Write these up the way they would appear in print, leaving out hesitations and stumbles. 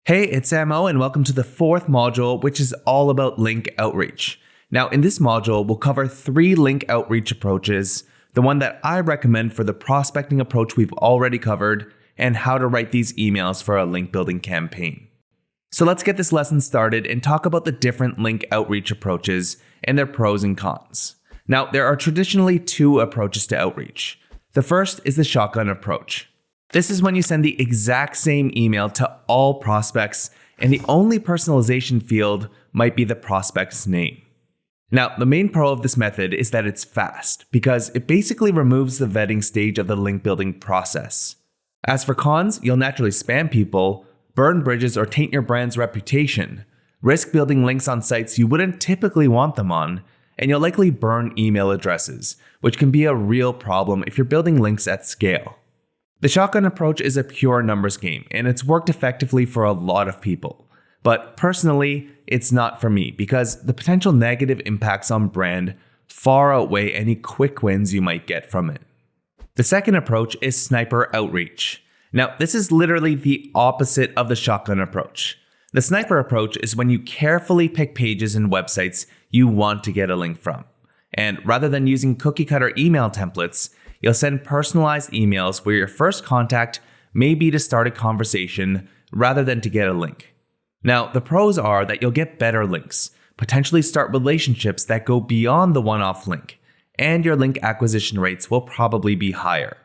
Hey, it's Samo and welcome to the fourth module, which is all about link outreach. Now, in this module, we'll cover 3 link outreach approaches, the one that I recommend for the prospecting approach we've already covered, and how to write these emails for a link building campaign. So let's get this lesson started and talk about the different link outreach approaches and their pros and cons. Now, there are traditionally 2 approaches to outreach. The first is the shotgun approach. This is when you send the exact same email to all prospects, and the only personalization field might be the prospect's name. Now, the main pro of this method is that it's fast, because it basically removes the vetting stage of the link building process. As for cons, you'll naturally spam people, burn bridges or taint your brand's reputation, risk building links on sites you wouldn't typically want them on, and you'll likely burn email addresses, which can be a real problem if you're building links at scale. The shotgun approach is a pure numbers game, and it's worked effectively for a lot of people. But personally, it's not for me because the potential negative impacts on brand far outweigh any quick wins you might get from it. The second approach is sniper outreach. Now, this is literally the opposite of the shotgun approach. The sniper approach is when you carefully pick pages and websites you want to get a link from. And rather than using cookie-cutter email templates, you'll send personalized emails where your first contact may be to start a conversation rather than to get a link. Now, the pros are that you'll get better links, potentially start relationships that go beyond the one-off link, and your link acquisition rates will probably be higher.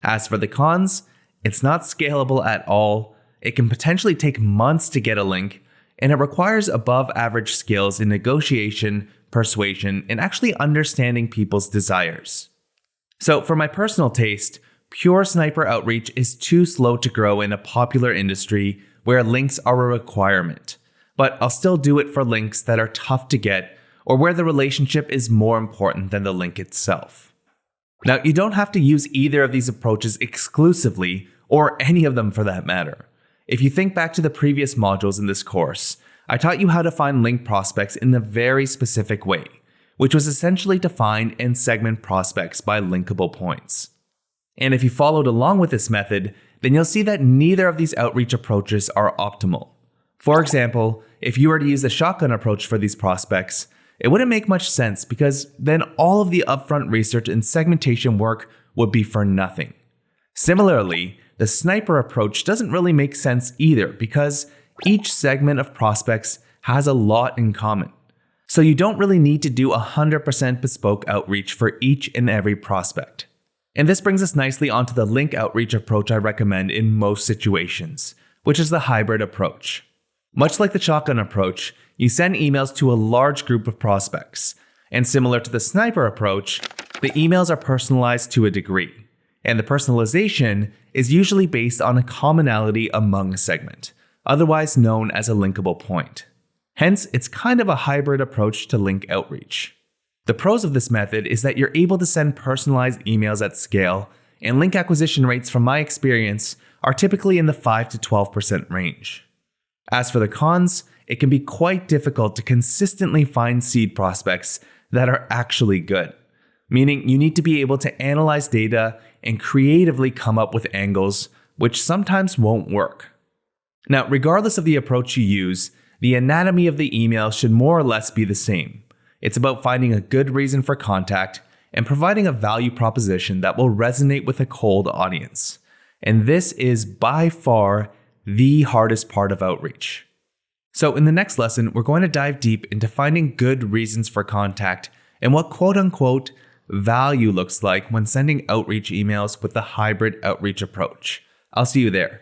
As for the cons, it's not scalable at all, it can potentially take months to get a link, and it requires above-average skills in negotiation, persuasion, and actually understanding people's desires. So for my personal taste, pure sniper outreach is too slow to grow in a popular industry where links are a requirement, but I'll still do it for links that are tough to get or where the relationship is more important than the link itself. Now, you don't have to use either of these approaches exclusively, or any of them for that matter. If you think back to the previous modules in this course, I taught you how to find link prospects in a very specific way, which was essentially to find and segment prospects by linkable points. And if you followed along with this method, then you'll see that neither of these outreach approaches are optimal. For example, if you were to use the shotgun approach for these prospects, it wouldn't make much sense because then all of the upfront research and segmentation work would be for nothing. Similarly, the sniper approach doesn't really make sense either because each segment of prospects has a lot in common. So you don't really need to do 100% bespoke outreach for each and every prospect. And this brings us nicely onto the link outreach approach I recommend in most situations, which is the hybrid approach. Much like the shotgun approach, you send emails to a large group of prospects. And similar to the sniper approach, the emails are personalized to a degree. And the personalization is usually based on a commonality among a segment, otherwise known as a linkable point. Hence, it's kind of a hybrid approach to link outreach. The pros of this method is that you're able to send personalized emails at scale, and link acquisition rates from my experience are typically in the 5 to 12% range. As for the cons, it can be quite difficult to consistently find seed prospects that are actually good, meaning you need to be able to analyze data and creatively come up with angles, which sometimes won't work. Now, regardless of the approach you use, the anatomy of the email should more or less be the same. It's about finding a good reason for contact and providing a value proposition that will resonate with a cold audience. And this is by far the hardest part of outreach. So in the next lesson, we're going to dive deep into finding good reasons for contact and what quote-unquote value looks like when sending outreach emails with the hybrid outreach approach. I'll see you there.